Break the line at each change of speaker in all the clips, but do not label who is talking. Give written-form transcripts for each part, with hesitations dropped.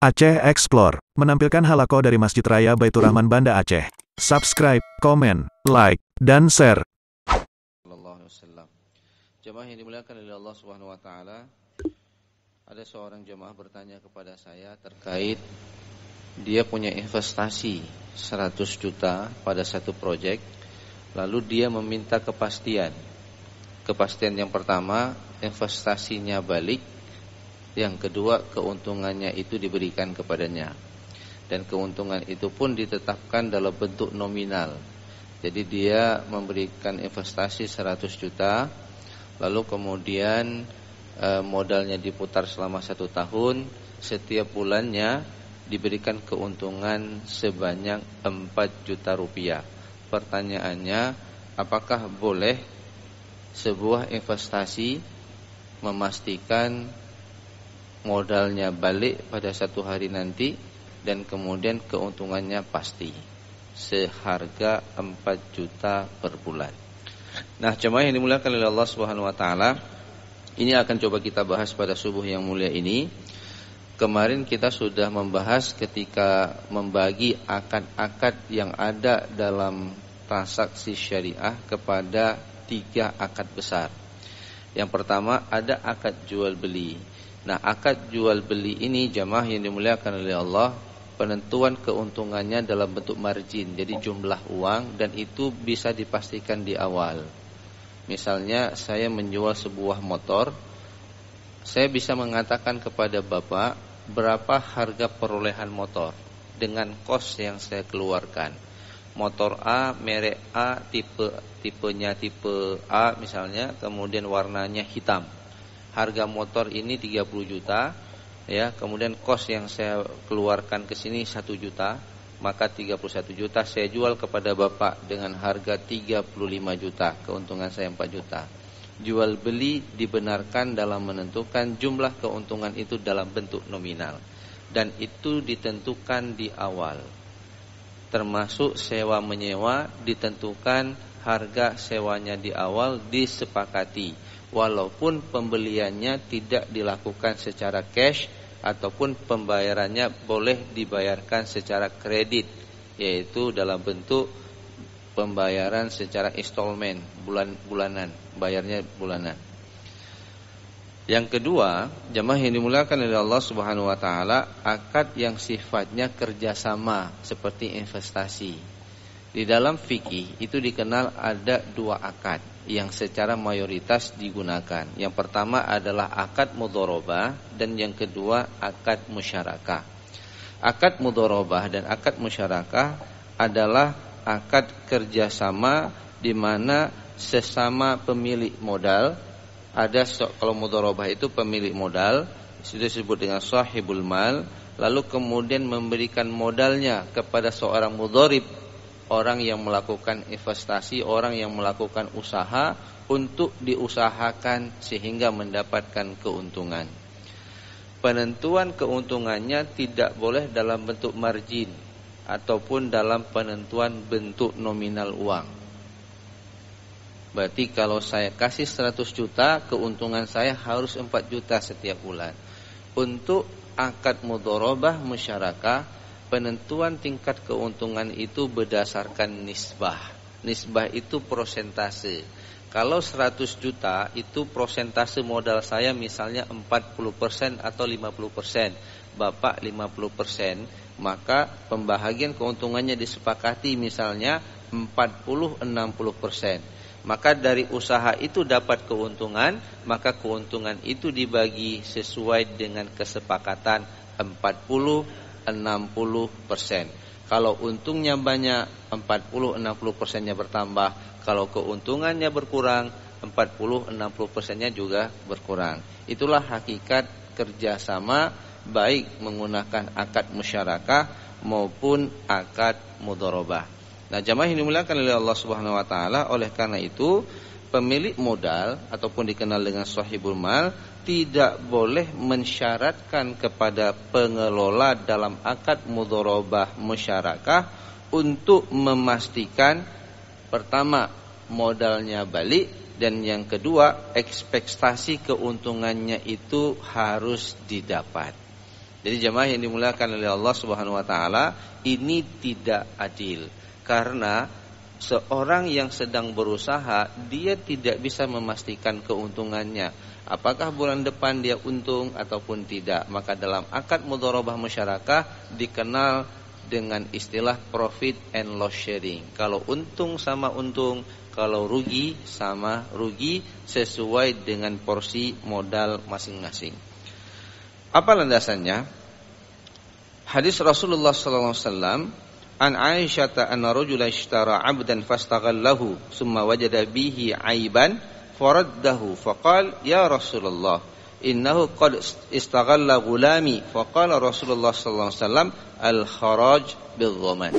Aceh Explore menampilkan halaqah dari Masjid Raya Baitur Rahman Banda Aceh. Subscribe, komen, like, dan share.
Jemaah yang dimuliakan oleh Allah Subhanahu wa taala, ada seorang jemaah bertanya kepada saya terkait dia punya investasi 100 juta pada satu proyek, lalu dia meminta kepastian. Kepastian yang pertama, investasinya balik. Yang kedua, keuntungannya itu diberikan kepadanya. Dan keuntungan itu pun ditetapkan dalam bentuk nominal. Jadi dia memberikan investasi 100 juta, lalu kemudian modalnya diputar selama 1 tahun. Setiap bulannya diberikan keuntungan sebanyak 4 juta rupiah. Pertanyaannya, apakah boleh sebuah investasi memastikan modalnya balik pada satu hari nanti dan kemudian keuntungannya pasti seharga 4 juta per bulan? Nah, jemaah yang dimuliakan oleh Allah Subhanahu wa taala, ini akan coba kita bahas pada subuh yang mulia ini. Kemarin kita sudah membahas ketika membagi akad-akad yang ada dalam transaksi syariah kepada 3 akad besar. Yang pertama ada akad jual beli. Nah, akad jual beli ini jamaah yang dimuliakan oleh Allah, penentuan keuntungannya dalam bentuk margin, jadi jumlah uang, dan itu bisa dipastikan di awal. Misalnya saya menjual sebuah motor, saya bisa mengatakan kepada Bapak berapa harga perolehan motor dengan kos yang saya keluarkan. Motor A, merek A, tipenya tipe A misalnya, kemudian warnanya hitam. Harga motor ini 30 juta, ya, kemudian kos yang saya keluarkan ke sini 1 juta, maka 31 juta saya jual kepada Bapak dengan harga 35 juta, keuntungan saya 4 juta. Jual beli dibenarkan dalam menentukan jumlah keuntungan itu dalam bentuk nominal, dan itu ditentukan di awal. Termasuk sewa menyewa, ditentukan harga sewanya di awal, disepakati. Walaupun pembeliannya tidak dilakukan secara cash ataupun pembayarannya boleh dibayarkan secara kredit, yaitu dalam bentuk pembayaran secara installment, bulanan, bayarnya bulanan. Yang kedua, jemaah yang dimuliakan oleh Allah Subhanahu wa taala, akad yang sifatnya kerjasama seperti investasi. Di dalam fikih itu dikenal ada 2 akad yang secara mayoritas digunakan. Yang pertama adalah akad mudharabah dan yang kedua akad musyarakah. Akad mudharabah dan akad musyarakah adalah akad kerjasama di mana sesama pemilik modal. Kalau mudharabah itu pemilik modal, itu disebut dengan sahibul mal, lalu kemudian memberikan modalnya kepada seorang mudharib, orang yang melakukan investasi, orang yang melakukan usaha untuk diusahakan sehingga mendapatkan keuntungan. Penentuan keuntungannya tidak boleh dalam bentuk margin ataupun dalam penentuan bentuk nominal uang. Berarti kalau saya kasih 100 juta, keuntungan saya harus 4 juta setiap bulan. Untuk akad mudharabah musyarakah, penentuan tingkat keuntungan itu berdasarkan nisbah. Nisbah itu prosentase. Kalau 100 juta itu prosentase modal saya misalnya 40% atau 50%, Bapak 50%, maka pembahagian keuntungannya disepakati misalnya 40-60%. Maka dari usaha itu dapat keuntungan, maka keuntungan itu dibagi sesuai dengan kesepakatan 40-60%. Kalau untungnya banyak, 40-60%-nya bertambah. Kalau keuntungannya berkurang, 40-60%-nya juga berkurang. Itulah hakikat kerjasama, baik menggunakan akad musyarakah maupun akad mudharabah. Nah, jamaah yang dimuliakan oleh Allah Subhanahu wa taala, oleh karena itu pemilik modal ataupun dikenal dengan sahibul mal tidak boleh mensyaratkan kepada pengelola dalam akad mudharabah musyarakah untuk memastikan pertama modalnya balik, dan yang kedua ekspektasi keuntungannya itu harus didapat. Jadi jemaah yang dimuliakan oleh Allah Subhanahu wa taala, ini tidak adil. Karena seorang yang sedang berusaha, dia tidak bisa memastikan keuntungannya. Apakah bulan depan dia untung ataupun tidak. Maka dalam akad mudharabah musyarakah dikenal dengan istilah profit and loss sharing. Kalau untung sama untung, kalau rugi sama rugi, sesuai dengan porsi modal masing-masing. Apa landasannya? Hadis Rasulullah sallallahu alaihi wasallam, an Aisyah anna rajulan ishtara 'abdan fastaghallahu thumma wajada bihi 'aiban faraddahu faqala ya Rasulullah innahu qad istaghalla ghulami faqala Rasulullah sallallahu alaihi wasallam al-kharaj bil-dhaman.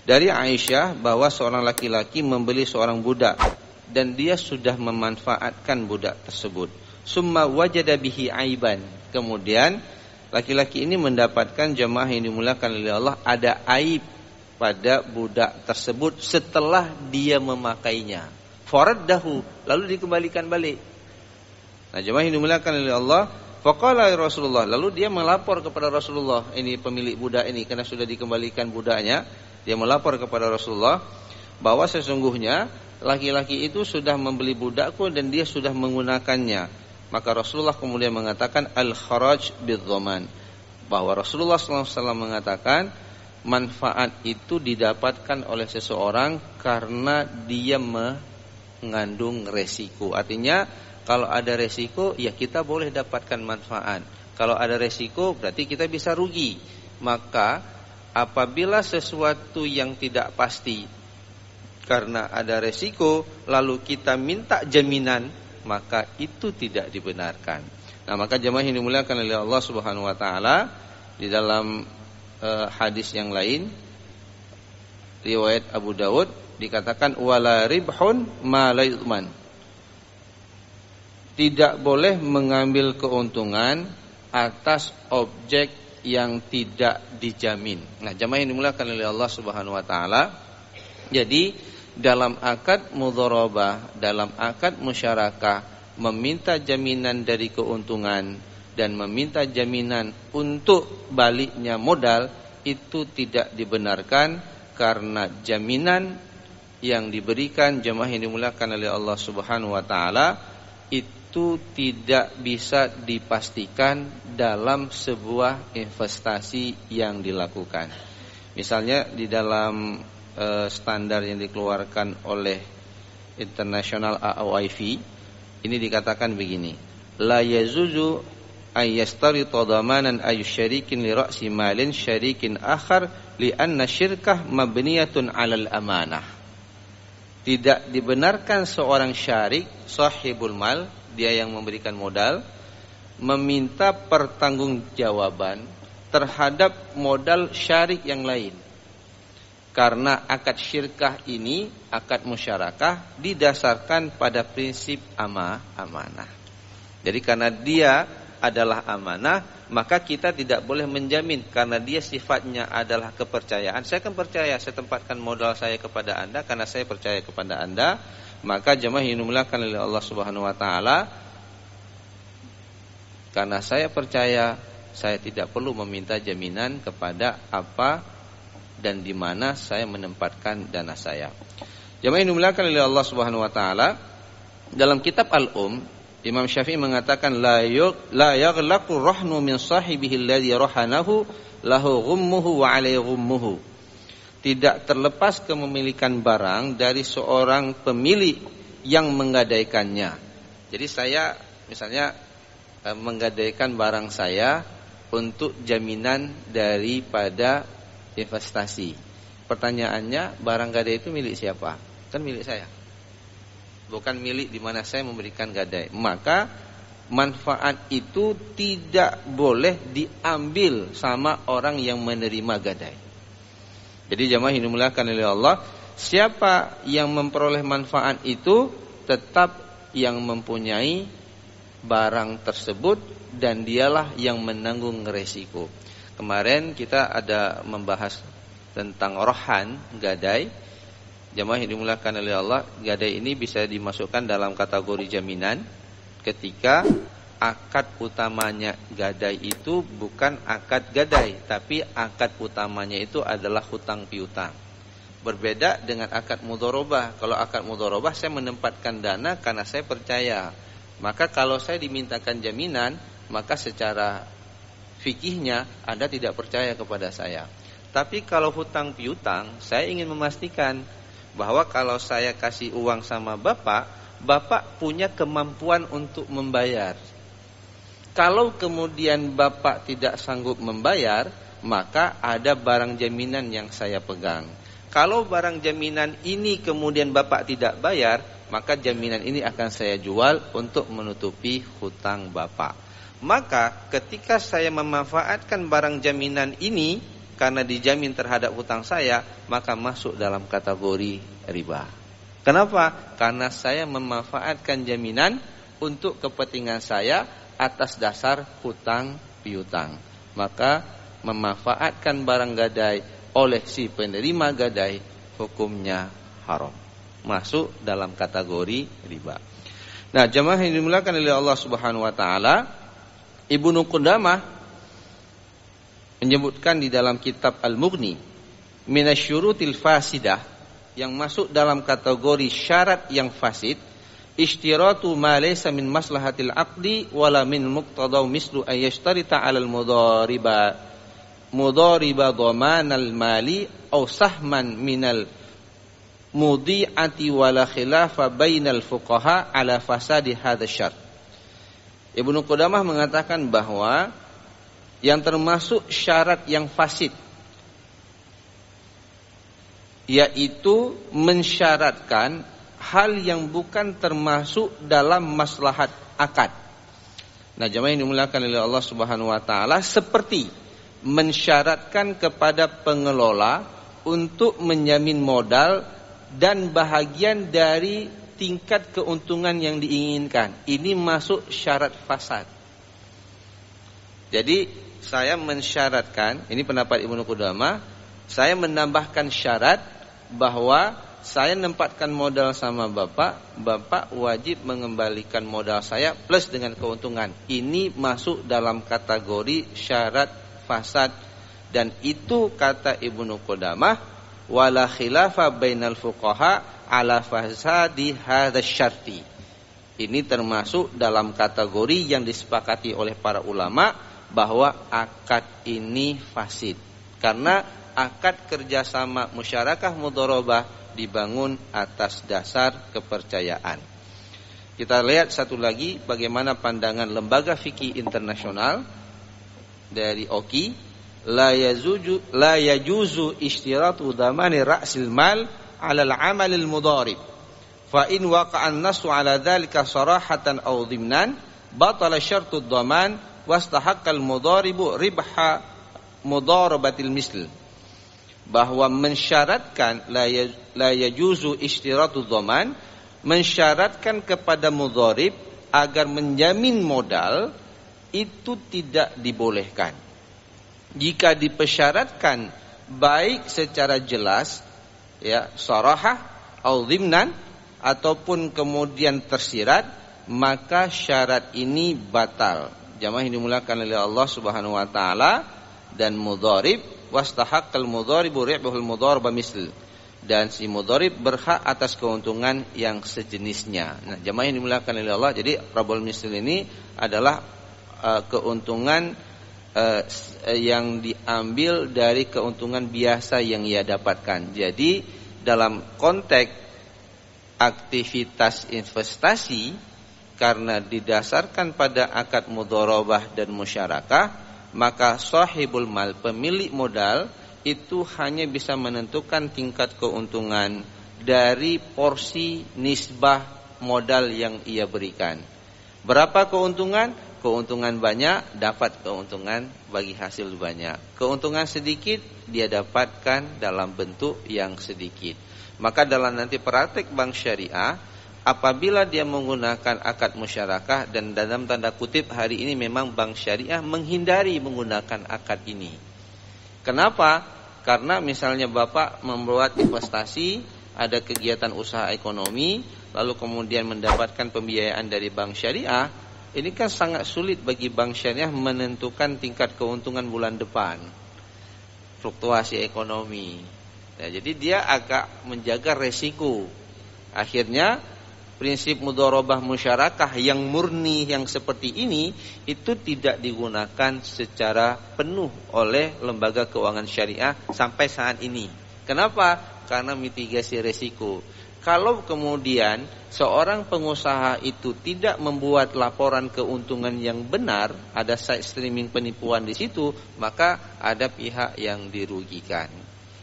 Dari Aisyah bahwa seorang laki-laki membeli seorang budak dan dia sudah memanfaatkan budak tersebut. Summa wajada bihi aiban. Kemudian laki-laki ini mendapatkan jemaah yang dimuliakan oleh Allah, ada aib pada budak tersebut setelah dia memakainya. Faraddahu, lalu dikembalikan balik. Nah, jemaah yang dimuliakan oleh Allah, faqala Rasulullah, lalu dia melapor kepada Rasulullah, ini pemilik budak ini karena sudah dikembalikan budaknya, dia melapor kepada Rasulullah bahwa sesungguhnya laki-laki itu sudah membeli budakku dan dia sudah menggunakannya. Maka Rasulullah kemudian mengatakan al-kharaj bidh-dhaman, bahwa Rasulullah SAW mengatakan manfaat itu didapatkan oleh seseorang karena dia mengandung resiko. Artinya kalau ada resiko, ya kita boleh dapatkan manfaat. Kalau ada resiko, berarti kita bisa rugi. Maka apabila sesuatu yang tidak pasti karena ada resiko, lalu kita minta jaminan, maka itu tidak dibenarkan. Nah, maka jemaah yang dimuliakan oleh Allah Subhanahu wa taala, di dalam hadis yang lain riwayat Abu Dawud dikatakan wala ribhun ma la yu'man. Tidak boleh mengambil keuntungan atas objek yang tidak dijamin. Nah, jemaah yang dimuliakan oleh Allah Subhanahu wa taala, jadi dalam akad mudharabah, dalam akad musyarakah, meminta jaminan dari keuntungan dan meminta jaminan untuk baliknya modal itu tidak dibenarkan, karena jaminan yang diberikan jemaah yang dimuliakan oleh Allah Subhanahu wa taala itu tidak bisa dipastikan dalam sebuah investasi yang dilakukan. Misalnya di dalam standar yang dikeluarkan oleh International AOIV ini dikatakan begini, la yazuzu ayyastarita dhamanan ayyusyarikin li ra'si malin syarikin akhar li anna syirkah mabniyatun 'alal amanah. Tidak dibenarkan seorang syarik sahibul mal, dia yang memberikan modal, meminta pertanggungjawaban terhadap modal syarik yang lain. Karena akad syirkah ini, akad musyarakah, didasarkan pada prinsip amanah. Jadi karena dia adalah amanah, maka kita tidak boleh menjamin, karena dia sifatnya adalah kepercayaan. Saya akan percaya, saya tempatkan modal saya kepada Anda karena saya percaya kepada Anda. Maka jemaah yang dimuliakan oleh Allah Subhanahu wa taala, karena saya percaya, saya tidak perlu meminta jaminan kepada apa dan di mana saya menempatkan dana saya. Jemaah yang dimuliakan oleh Allah Subhanahu wa taala, dalam kitab Al-Um, Imam Syafi'i mengatakan la yaghlaqu rahnu min sahibihi alladhi rahanahu lahu ghummuhu wa alayhi ghummuhu. Tidak terlepas kepemilikan barang dari seorang pemilik yang menggadaikannya. Jadi saya misalnya menggadaikan barang saya untuk jaminan daripada investasi. Pertanyaannya, barang gadai itu milik siapa? Kan milik saya. Bukan milik di mana saya memberikan gadai. Maka manfaat itu tidak boleh diambil sama orang yang menerima gadai. Jadi jemaah yang dimuliakan oleh Allah, siapa yang memperoleh manfaat itu tetap yang mempunyai barang tersebut dan dialah yang menanggung resiko. Kemarin kita ada membahas tentang rohan, gadai. Jemaah yang dimuliakan oleh Allah, gadai ini bisa dimasukkan dalam kategori jaminan ketika akad utamanya gadai itu bukan akad gadai, tapi akad utamanya itu adalah hutang piutang. Berbeda dengan akad mudharabah. Kalau akad mudharabah saya menempatkan dana karena saya percaya. Maka kalau saya dimintakan jaminan, maka secara fikihnya Anda tidak percaya kepada saya. Tapi kalau hutang piutang, saya ingin memastikan bahwa kalau saya kasih uang sama Bapak punya kemampuan untuk membayar. Kalau kemudian Bapak tidak sanggup membayar, maka ada barang jaminan yang saya pegang. Kalau barang jaminan ini kemudian Bapak tidak bayar, maka jaminan ini akan saya jual untuk menutupi hutang Bapak. Maka ketika saya memanfaatkan barang jaminan ini karena dijamin terhadap hutang saya, maka masuk dalam kategori riba. Kenapa? Karena saya memanfaatkan jaminan untuk kepentingan saya atas dasar hutang piutang. Maka memanfaatkan barang gadai oleh si penerima gadai hukumnya haram, masuk dalam kategori riba. Nah, jemaah yang dimuliakan oleh Allah Subhanahu wa taala, Ibnu Qudamah menyebutkan di dalam kitab Al-Mughni, minasyurutil fasidah, yang masuk dalam kategori syarat yang fasid, ishtiratu ma laysa min maslahatil aqdi wala min muqtadaw mislu ayyashtarita 'alal mudhariba dhamanal mali aw sahman minal mudi'ati wala khilafa bainal fuqaha 'ala fasadi hadzal syart. Ibnu Qudamah mengatakan bahwa yang termasuk syarat yang fasid yaitu mensyaratkan hal yang bukan termasuk dalam maslahat akad. Nah, jemaah yang dimuliakan oleh Allah Subhanahu wa taala, seperti mensyaratkan kepada pengelola untuk menjamin modal dan bahagian dari tingkat keuntungan yang diinginkan. Ini masuk syarat fasad. Jadi saya mensyaratkan, ini pendapat Ibnu Qudamah, saya menambahkan syarat bahwa saya nempatkan modal sama Bapak wajib mengembalikan modal saya plus dengan keuntungan. Ini masuk dalam kategori syarat fasad, dan itu kata Ibnu Qudamah, wala khilafa bainal fuqaha ala fasadi hadzal syarti. Ini termasuk dalam kategori yang disepakati oleh para ulama bahwa akad ini fasid, karena akad kerjasama musyarakah mudharabah dibangun atas dasar kepercayaan. Kita lihat satu lagi bagaimana pandangan lembaga fikih internasional dari OKI, la yajuzu ishtiratu dhamani ra'sil mal 'ala al-'amal al-mudharib fa in waqa'a an-nassu 'ala dhalika sarahatan aw dhimnan batala syartu ad-dhaman wastahaqqa al-mudharibu ribha mudharabatil misl. Bahwa mensyaratkan la yajuzu ishtiratu dhaman, mensyaratkan kepada mudharib agar menjamin modal itu tidak dibolehkan. Jika dipersyaratkan baik secara jelas, ya, sarahah atau dhimnan, ataupun kemudian tersirat, maka syarat ini batal. Jamaah yang dimuliakan oleh Allah Subhanahu wa taala, dan mudharib wastahaqqal mudharibu ri'bahul mudharaba misl, dan si mudharib berhak atas keuntungan yang sejenisnya. Nah, jamaah yang dimuliakan oleh Allah, jadi rabul misl ini adalah keuntungan yang diambil dari keuntungan biasa yang ia dapatkan. Jadi dalam konteks aktivitas investasi, karena didasarkan pada akad mudharabah dan musyarakah, maka sahibul mal, pemilik modal, itu hanya bisa menentukan tingkat keuntungan dari porsi nisbah modal yang ia berikan. Berapa keuntungan? Keuntungan banyak, dapat keuntungan bagi hasil banyak. Keuntungan sedikit, dia dapatkan dalam bentuk yang sedikit. Maka dalam nanti praktek bank syariah, apabila dia menggunakan akad musyarakah, dan dalam tanda kutip hari ini memang bank syariah menghindari menggunakan akad ini. Kenapa? Karena misalnya Bapak membuat investasi, ada kegiatan usaha ekonomi, lalu kemudian mendapatkan pembiayaan dari bank syariah, ini kan sangat sulit bagi bank syariah menentukan tingkat keuntungan bulan depan, fluktuasi ekonomi. Ya, jadi dia agak menjaga resiko. Akhirnya prinsip mudharabah musyarakah yang murni yang seperti ini itu tidak digunakan secara penuh oleh lembaga keuangan syariah sampai saat ini. Kenapa? Karena mitigasi resiko. Kalau kemudian seorang pengusaha itu tidak membuat laporan keuntungan yang benar, ada side streaming penipuan di situ, maka ada pihak yang dirugikan.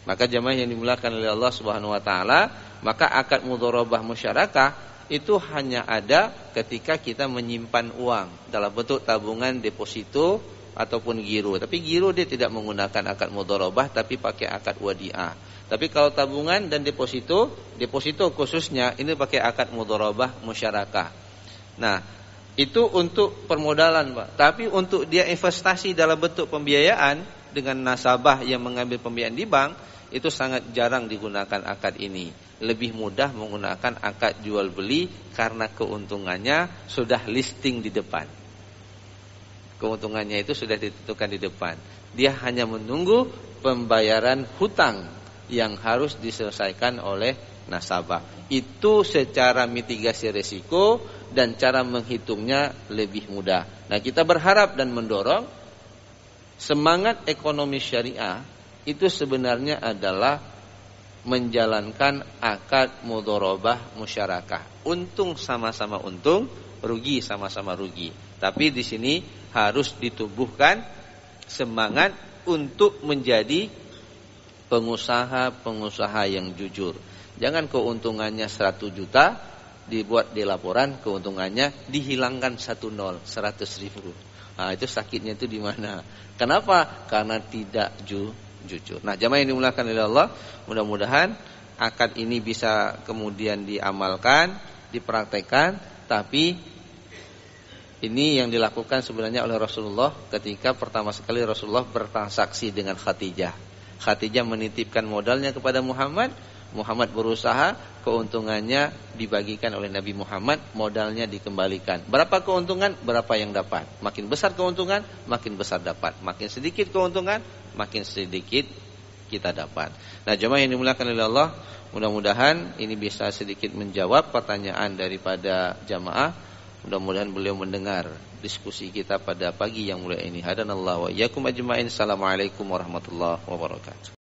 Maka jemaah yang dimuliakan oleh Allah Subhanahu wa taala, maka akad mudharabah musyarakah itu hanya ada ketika kita menyimpan uang dalam bentuk tabungan, deposito ataupun giro. Tapi giro dia tidak menggunakan akad mudharabah tapi pakai akad wadiah. Tapi kalau tabungan dan deposito khususnya ini pakai akad mudharabah musyarakah. Nah, itu untuk permodalan, Pak. Tapi untuk dia investasi dalam bentuk pembiayaan dengan nasabah yang mengambil pembiayaan di bank, itu sangat jarang digunakan akad ini. Lebih mudah menggunakan akad jual beli karena keuntungannya sudah listing di depan. Keuntungannya itu sudah ditentukan di depan. Dia hanya menunggu pembayaran hutang yang harus diselesaikan oleh nasabah. Itu secara mitigasi risiko dan cara menghitungnya lebih mudah. Nah, kita berharap dan mendorong semangat ekonomi syariah itu sebenarnya adalah menjalankan akad mudharabah musyarakah. Untung sama-sama untung, rugi sama-sama rugi. Tapi di sini harus ditumbuhkan semangat untuk menjadi pengusaha-pengusaha yang jujur. Jangan keuntungannya 100 juta dibuat di laporan, keuntungannya dihilangkan 100, 100.000. Nah, itu sakitnya itu di mana? Kenapa? Karena tidak jujur. Nah, jamaah yang dimuliakan oleh Allah, mudah-mudahan akad ini bisa kemudian diamalkan, dipraktekkan. Tapi ini yang dilakukan sebenarnya oleh Rasulullah ketika pertama sekali Rasulullah bertransaksi dengan Khadijah. Khadijah menitipkan modalnya kepada Muhammad, Muhammad berusaha, keuntungannya dibagikan oleh Nabi Muhammad, modalnya dikembalikan. Berapa keuntungan, berapa yang dapat. Makin besar keuntungan, makin besar dapat. Makin sedikit keuntungan, makin sedikit kita dapat. Nah, jemaah yang dimuliakan oleh Allah, mudah-mudahan ini bisa sedikit menjawab pertanyaan daripada jamaah. Mudah-mudahan beliau mendengar diskusi kita pada pagi yang mulia ini. Hadanallahu wa iyyakum ajmain. Assalamualaikum warahmatullahi wabarakatuh.